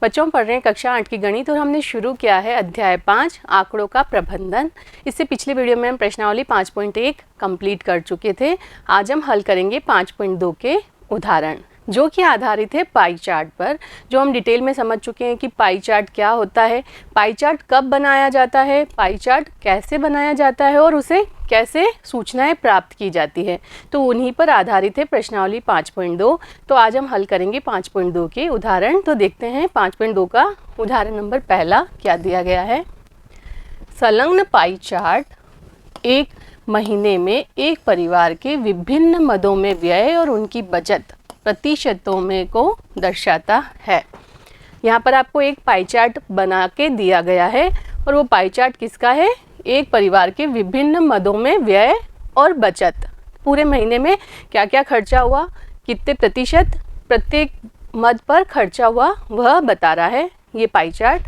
बच्चों पढ़ रहे हैं कक्षा 8 की गणित और हमने शुरू किया है अध्याय 5 आंकड़ों का प्रबंधन। इससे पिछले वीडियो में हम प्रश्नावली 5.1 कंप्लीट कर चुके थे। आज हम हल करेंगे 5.2 के उदाहरण जो कि आधारित है पाई चार्ट पर, जो हम डिटेल में समझ चुके हैं कि पाई चार्ट क्या होता है, पाई चार्ट कब बनाया जाता है, पाई चार्ट कैसे बनाया जाता है और उसे कैसे सूचनाएं प्राप्त की जाती है। तो उन्हीं पर आधारित है प्रश्नावली 5.2। तो आज हम हल करेंगे 5.2 के उदाहरण। तो देखते हैं 5.2 का उदाहरण नंबर पहला क्या दिया गया है। संलग्न पाई चार्ट एक महीने में एक परिवार के विभिन्न मदों में व्यय और उनकी बचत प्रतिशतों में को दर्शाता है। यहाँ पर आपको एक पाई चार्ट बना के दिया गया है और वो पाई चार्ट किसका है, एक परिवार के विभिन्न मदों में व्यय और बचत, पूरे महीने में क्या क्या खर्चा हुआ, कितने प्रतिशत प्रत्येक मद पर खर्चा हुआ, वह बता रहा है ये पाई चार्ट।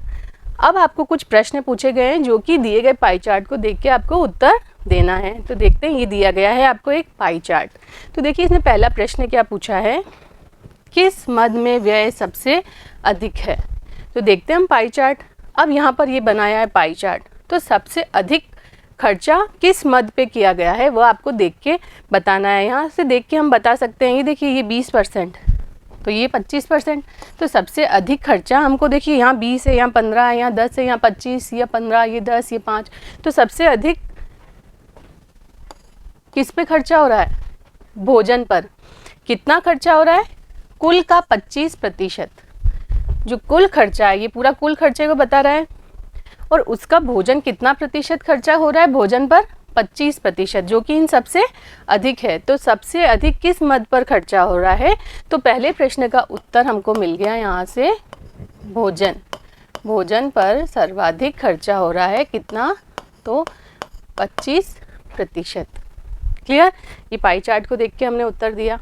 अब आपको कुछ प्रश्न पूछे गए हैं जो कि दिए गए पाई चार्ट को देख के आपको उत्तर देना है। तो देखते हैं, ये दिया गया है आपको एक पाई चार्ट। तो देखिए इसमें पहला प्रश्न क्या पूछा है, किस मद में व्यय सबसे अधिक है। तो देखते हैं हम पाई चार्ट। अब यहाँ पर ये बनाया है पाई चार्ट, तो सबसे अधिक खर्चा किस मद पे किया गया है वह आपको देख के बताना है। यहाँ से देख के हम बता सकते हैं, ये देखिए ये 20%, तो ये 25%। तो सबसे अधिक खर्चा हमको देखिए यहाँ 20 है, यहाँ 15 है, यहाँ 10 है, यहाँ 25 या 15, ये 10, ये 5। तो सबसे अधिक किस पे खर्चा हो रहा है, भोजन पर। कितना खर्चा हो रहा है, कुल का 25%। जो कुल खर्चा है ये पूरा कुल खर्चे को बता रहा है और उसका भोजन कितना प्रतिशत खर्चा हो रहा है, भोजन पर 25%, जो कि इन सबसे अधिक है। तो सबसे अधिक किस मद पर खर्चा हो रहा है, तो पहले प्रश्न का उत्तर हमको मिल गया यहाँ से, भोजन। भोजन पर सर्वाधिक खर्चा हो रहा है, कितना, तो 25%। क्लियर, ये पाई चार्ट को देख के हमने उत्तर दिया।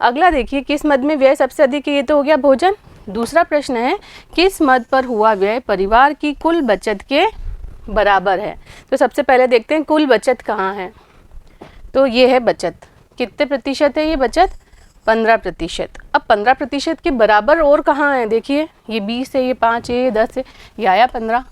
अगला देखिए, किस मद में व्यय सबसे अधिक है, ये तो हो गया भोजन। दूसरा प्रश्न है, किस मद पर हुआ व्यय परिवार की कुल बचत के बराबर है। तो सबसे पहले देखते हैं कुल बचत कहाँ है। तो ये है बचत, कितने प्रतिशत है ये बचत, 15%। अब 15% के बराबर और कहाँ है, देखिए ये 20 है, ये 5 है, ये 10 है, ये आया 15।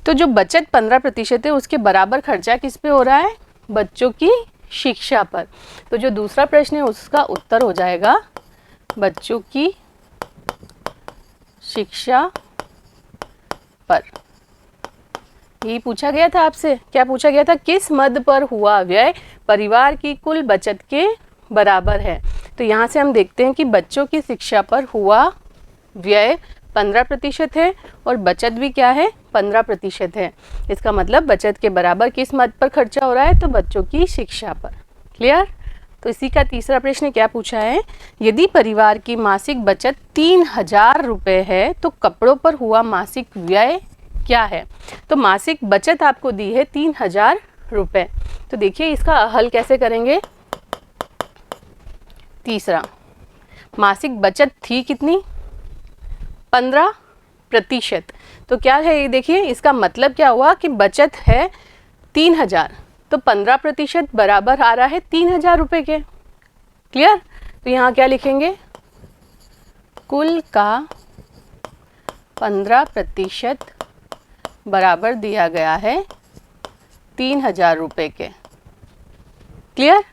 तो जो बचत 15% है उसके बराबर खर्चा किस पे हो रहा है, बच्चों की शिक्षा पर। तो जो दूसरा प्रश्न है उसका उत्तर हो जाएगा बच्चों की शिक्षा पर। यही पूछा गया था आपसे, क्या पूछा गया था, किस मद पर हुआ व्यय परिवार की कुल बचत के बराबर है। तो यहाँ से हम देखते हैं कि बच्चों की शिक्षा पर हुआ व्यय 15% है और बचत भी क्या है, 15% है। इसका मतलब बचत के बराबर किस मद पर खर्चा हो रहा है, तो बच्चों की शिक्षा पर। क्लियर। तो इसी का तीसरा प्रश्न क्या पूछा है, यदि परिवार की मासिक बचत 3000 रुपये है तो कपड़ों पर हुआ मासिक व्यय क्या है। तो मासिक बचत आपको दी है 3000 रुपये। तो देखिए इसका हल कैसे करेंगे। तीसरा, मासिक बचत थी कितनी, 15%। तो क्या है ये देखिए, इसका मतलब क्या हुआ कि बचत है 3000, तो 15% बराबर आ रहा है 3000 रुपये के। क्लियर। तो यहाँ क्या लिखेंगे, कुल का 15% बराबर दिया गया है 3000 रुपये के। क्लियर।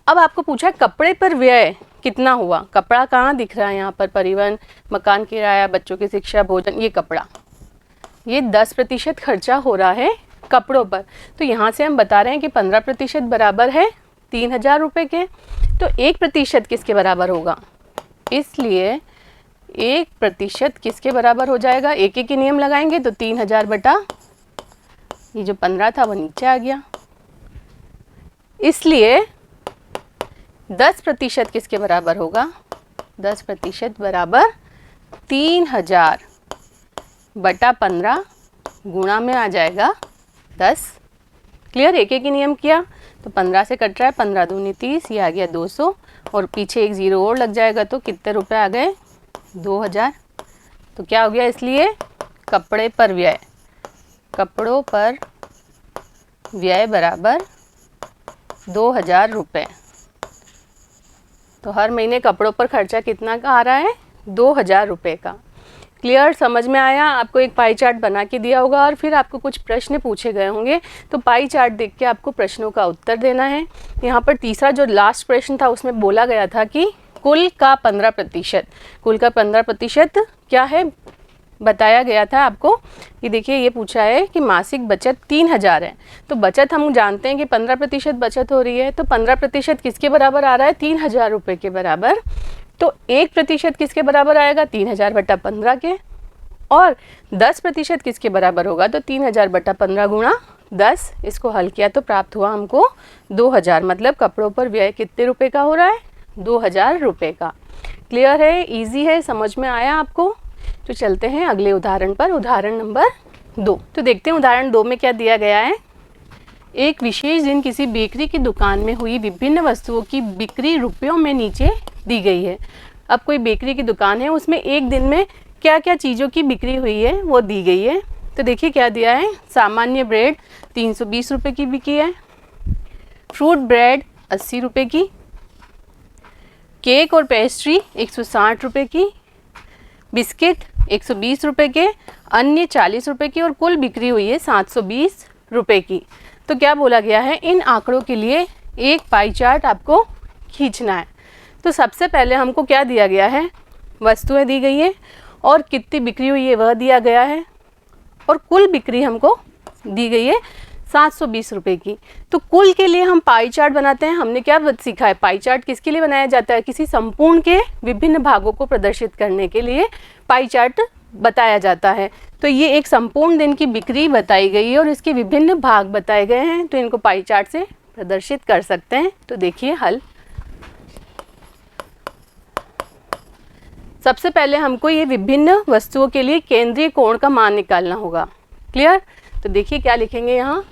अब आपको पूछा कपड़े पर व्यय कितना हुआ। कपड़ा कहाँ दिख रहा है, यहाँ पर परिवहन, मकान किराया, बच्चों की शिक्षा, भोजन, ये कपड़ा, ये 10% खर्चा हो रहा है कपड़ों पर। तो यहाँ से हम बता रहे हैं कि 15% बराबर है 3000 रुपये के। तो 1% किसके बराबर होगा, इसलिए 1% किसके बराबर हो जाएगा, एक एक ही नियम लगाएंगे। तो 3000 बटा ये जो 15 था वो नीचे आ गया, इसलिए 10% किसके बराबर होगा, 10% बराबर 3000 बटा 15 गुणा में आ जाएगा 10। क्लियर, एक एक ही नियम किया। तो 15 से कट रहा है, 15 दूनी 30, ये आ गया 200 और पीछे एक जीरो और लग जाएगा तो कितने रुपए आ गए, 2000। तो क्या हो गया, इसलिए कपड़े पर व्यय, कपड़ों पर व्यय बराबर 2000 रुपये। तो हर महीने कपड़ों पर खर्चा कितना का आ रहा है, 2000 रुपये का। क्लियर, समझ में आया? आपको एक पाई चार्ट बना के दिया होगा और फिर आपको कुछ प्रश्न पूछे गए होंगे, तो पाई चार्ट देख के आपको प्रश्नों का उत्तर देना है। यहाँ पर तीसरा जो लास्ट प्रश्न था उसमें बोला गया था कि कुल का 15%, कुल का 15% क्या है बताया गया था आपको। ये देखिए, ये पूछा है कि मासिक बचत 3000 है, तो बचत हम जानते हैं कि 15% बचत हो रही है, तो 15% किसके बराबर आ रहा है? 3000 रुपये के बराबर। तो 1% किसके बराबर आएगा? 3000 बटा 15 के। और 10% किसके बराबर होगा? तो 3000 बटा 15 गुणा 10। इसको हल किया तो प्राप्त हुआ हमको 2000, मतलब कपड़ों पर व्यय कितने रुपए का हो रहा है? 2000 रुपये का। क्लियर है? इजी है? समझ में आया आपको? तो चलते हैं अगले उदाहरण पर, उदाहरण नंबर 2। तो देखते हैं उदाहरण 2 में क्या दिया गया है। एक विशेष दिन किसी बेकरी की दुकान में हुई विभिन्न वस्तुओं की बिक्री रुपयों में नीचे दी गई है। अब कोई बेकरी की दुकान है, उसमें एक दिन में क्या क्या चीज़ों की बिक्री हुई है वो दी गई है। तो देखिए क्या दिया है। सामान्य ब्रेड 320 रुपये की बिकी है, फ्रूट ब्रेड 80 रुपये की, केक और पेस्ट्री 160 रुपये की, बिस्किट 120 रुपये के, अन्य 40 रुपये की, और कुल बिक्री हुई है 720 रुपये की। तो क्या बोला गया है, इन आंकड़ों के लिए एक पाई चार्ट आपको खींचना है। तो सबसे पहले हमको क्या दिया गया है, वस्तुएं दी गई है और कितनी बिक्री हुई है वह दिया गया है, और कुल बिक्री हमको दी गई है 720 रुपये की। तो कुल के लिए हम पाई चार्ट बनाते हैं। हमने क्या सीखा है, पाई चार्ट किसके लिए बनाया जाता है? किसी संपूर्ण के विभिन्न भागों को प्रदर्शित करने के लिए पाई चार्ट बताया जाता है। तो ये एक संपूर्ण दिन की बिक्री बताई गई है और इसके विभिन्न भाग बताए गए हैं, तो इनको पाई चार्ट से प्रदर्शित कर सकते हैं। तो देखिए हल। सबसे पहले हमको ये विभिन्न वस्तुओं के लिए केंद्रीय कोण का मान निकालना होगा। क्लियर? तो देखिए क्या लिखेंगे यहाँ,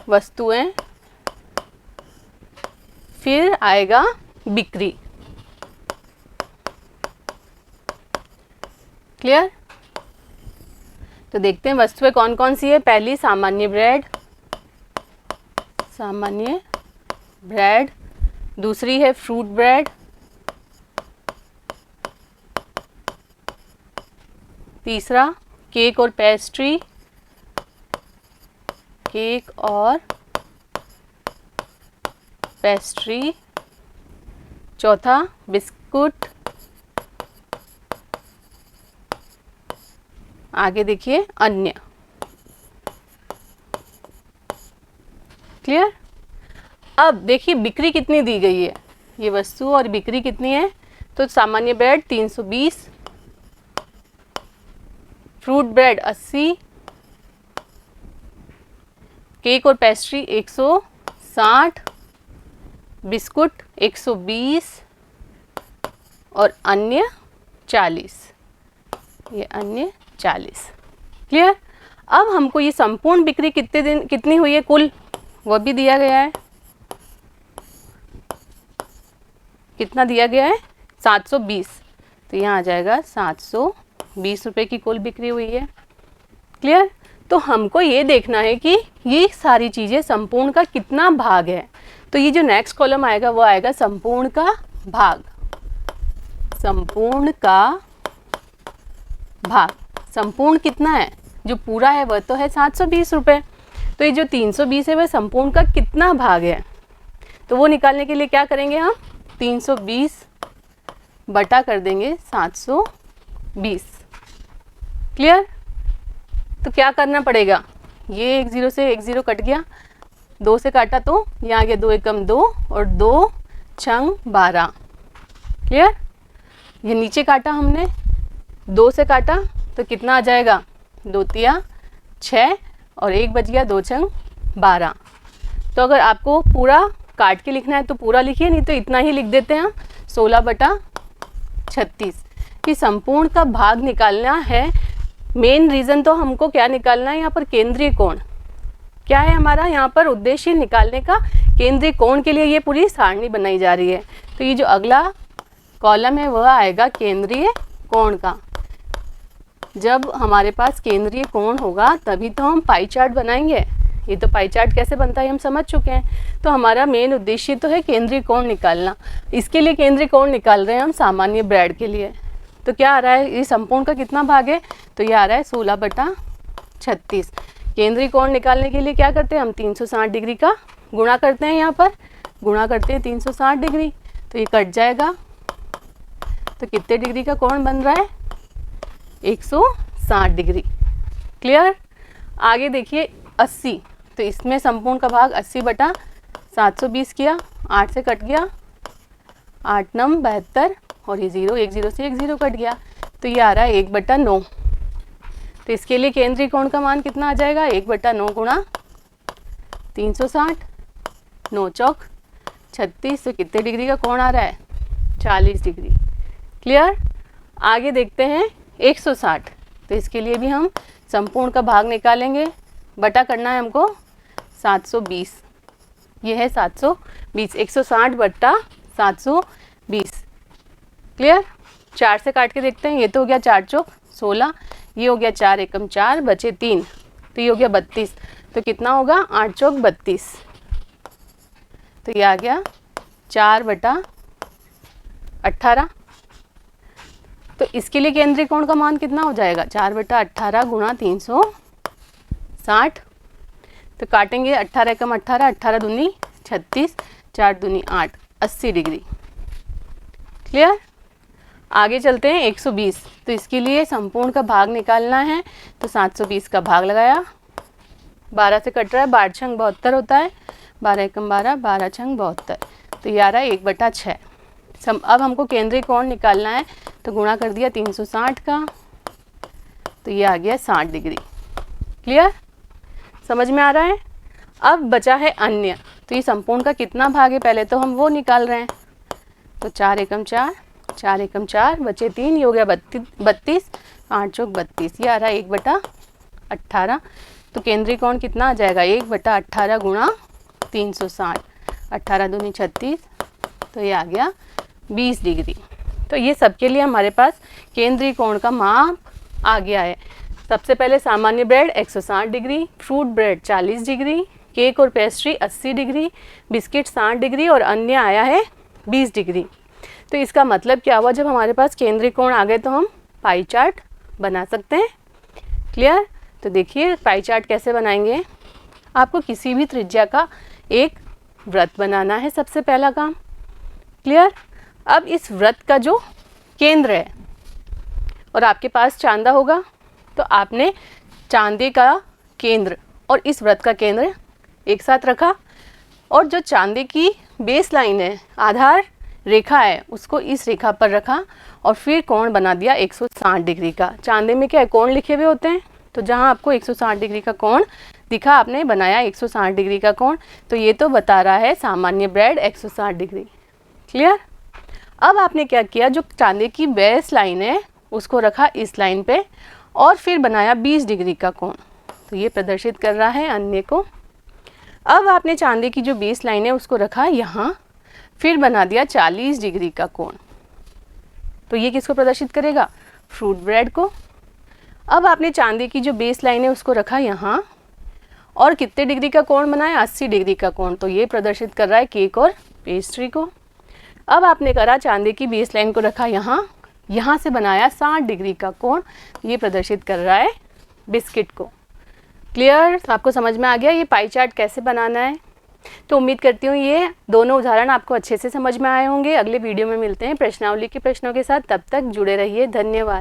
वस्तुएं, फिर आएगा बिक्री। क्लियर? तो देखते हैं वस्तुएं कौन कौन सी है। पहली सामान्य ब्रेड, सामान्य ब्रेड। दूसरी है फ्रूट ब्रेड। तीसरा केक और पेस्ट्री, केक और पेस्ट्री। चौथा बिस्कुट। आगे देखिए अन्य। क्लियर? अब देखिए बिक्री कितनी दी गई है, ये वस्तु और बिक्री कितनी है। तो सामान्य ब्रेड 320, फ्रूट ब्रेड 80, केक और पेस्ट्री 160, बिस्कुट 120 और अन्य 40। ये अन्य 40। क्लियर? अब हमको ये संपूर्ण बिक्री कितनी हुई है कुल, वह भी दिया गया है। कितना दिया गया है? 720। तो यहाँ आ जाएगा 720 रुपये की कुल बिक्री हुई है। क्लियर? तो हमको ये देखना है कि ये सारी चीज़ें संपूर्ण का कितना भाग है। तो ये जो नेक्स्ट कॉलम आएगा वो आएगा संपूर्ण का भाग। संपूर्ण का भाग, संपूर्ण कितना है? जो पूरा है वह तो है 720 रुपये। तो ये जो 320 है वह संपूर्ण का कितना भाग है, तो वो निकालने के लिए क्या करेंगे हम, 320 बटा कर देंगे 720। क्लियर? तो क्या करना पड़ेगा, ये 1 0 से 1 0 कट गया, 2 से काटा तो यहाँ आ गया 2 एकम 2 और 2 छंग 12। क्लियर? ये नीचे काटा हमने, 2 से काटा तो कितना आ जाएगा, 2 तिया 6 और 1 बच गया 2 छंग 12। तो अगर आपको पूरा काट के लिखना है तो पूरा लिखिए, नहीं तो इतना ही लिख देते हैं हम 16 बटा 36 कि संपूर्ण का भाग निकालना है। मेन रीज़न तो हमको क्या निकालना है यहाँ पर, केंद्रीय कोण। क्या है हमारा यहाँ पर उद्देश्य निकालने का, केंद्रीय कोण के लिए ये पूरी सारणी बनाई जा रही है। तो ये जो अगला कॉलम है वह आएगा केंद्रीय कोण का। जब हमारे पास केंद्रीय कोण होगा तभी तो हम पाई चार्ट बनाएंगे। ये तो पाई चार्ट कैसे बनता है हम समझ चुके हैं। तो हमारा मेन उद्देश्य तो है केंद्रीय कोण निकालना। इसके लिए केंद्रीय कोण निकाल रहे हैं हम सामान्य ब्रेड के लिए। तो क्या आ रहा है, ये संपूर्ण का कितना भाग है, तो ये आ रहा है 16/36। केंद्रीय कोण निकालने के लिए क्या करते हैं हम, 360 डिग्री का गुणा करते हैं, यहाँ पर गुणा करते हैं 360 डिग्री, तो ये कट जाएगा, तो कितने डिग्री का कोण बन रहा है, 160 डिग्री। क्लियर। आगे देखिए 80, तो इसमें संपूर्ण का भाग 80/720 किया, 8 से कट गया, 8 9 72 और ये 0, 1 0 से 1 0 कट गया, तो ये आ रहा है 1/9। तो इसके लिए केंद्रीय कोण का मान कितना आ जाएगा, 1/9 गुणा 360, 9 चौक 36, तो कितने डिग्री का कोण आ रहा है, 40 डिग्री। क्लियर। आगे देखते हैं 160, तो इसके लिए भी हम संपूर्ण का भाग निकालेंगे, बटा करना है हमको 720, ये है 720, 160/720। क्लियर। 4 से काट के देखते हैं, ये तो हो गया 4 चौक 16, ये हो गया 4 एकम 4, बचे 3, तो ये हो गया 32, तो कितना होगा, 8 चौक 32, तो ये आ गया 4/18। तो इसके लिए केंद्रीय कोण का मान कितना हो जाएगा, 4/18 गुणा 360, तो काटेंगे 18 एकम 18, 18 दूनी 36, 4 दूनी 8, 80 डिग्री। क्लियर। आगे चलते हैं 120, तो इसके लिए संपूर्ण का भाग निकालना है, तो 720 का भाग लगाया, 12 से कट रहा है, 12 छंग 72 होता है, 12 एकम 12, 12 छंग 72, तो ये आ रहा है 1/6। अब हमको केंद्रीय कोण निकालना है, तो गुणा कर दिया 360 का, तो ये आ गया 60 डिग्री। क्लियर। समझ में आ रहा है। अब बचा है अन्य, तो ये संपूर्ण का कितना भाग है, पहले तो हम वो निकाल रहे हैं, तो 4 एकम 4, 4 एकम 4, बचे 3, ये हो गया 32, 8 चौक 32, ये आ रहा है 1/18। तो केंद्रीय कोण कितना आ जाएगा, 1/18 गुणा 360, 18 दूनी 36, तो ये आ गया 20 डिग्री। तो ये सबके लिए हमारे पास केंद्रीय कोण का माप आ गया है। सबसे पहले सामान्य bread 160 degree, fruit bread 40 degree, cake और पेस्ट्री 80 डिग्री, बिस्किट 60 डिग्री और अन्य आया है 20 डिग्री। तो इसका मतलब क्या हुआ, जब हमारे पास केंद्रीय कोण आ गए तो हम पाई चार्ट बना सकते हैं। क्लियर। तो देखिए पाई चार्ट कैसे बनाएंगे, आपको किसी भी त्रिज्या का एक वृत्त बनाना है, सबसे पहला काम। क्लियर। अब इस वृत्त का जो केंद्र है, और आपके पास चांदा होगा, तो आपने चांदे का केंद्र और इस वृत्त का केंद्र एक साथ रखा, और जो चांदे की बेस लाइन है, आधार रेखा है, उसको इस रेखा पर रखा, और फिर कोण बना दिया 160 डिग्री का। चांदे में क्या है, कोण लिखे हुए होते हैं, तो जहाँ आपको 160 डिग्री का कोण दिखा, आपने बनाया 160 डिग्री का कोण, तो ये तो बता रहा है सामान्य ब्रेड 160 डिग्री। क्लियर। अब आपने क्या किया, जो चांदी की बेस लाइन है उसको रखा इस लाइन पे, और फिर बनाया 20 डिग्री का कोण, तो ये प्रदर्शित कर रहा है अन्य को। अब आपने चांदी की जो बेस लाइन है उसको रखा यहाँ, फिर बना दिया 40 डिग्री का कोण, तो ये किसको प्रदर्शित करेगा, फ्रूट ब्रेड को। अब आपने चांदी की जो बेस लाइन है उसको रखा यहाँ, और कितने डिग्री का कोण बनाया, 80 डिग्री का कोण, तो ये प्रदर्शित कर रहा है केक और पेस्ट्री को। अब आपने करा चांदी की बेस लाइन को रखा यहाँ, यहाँ से बनाया 60 डिग्री का कोण, ये प्रदर्शित कर रहा है बिस्किट को। क्लियर। आपको समझ में आ गया ये पाई चार्ट कैसे बनाना है। तो उम्मीद करती हूँ ये दोनों उदाहरण आपको अच्छे से समझ में आए होंगे। अगले वीडियो में मिलते हैं प्रश्नावली के प्रश्नों के साथ, तब तक जुड़े रहिए। धन्यवाद।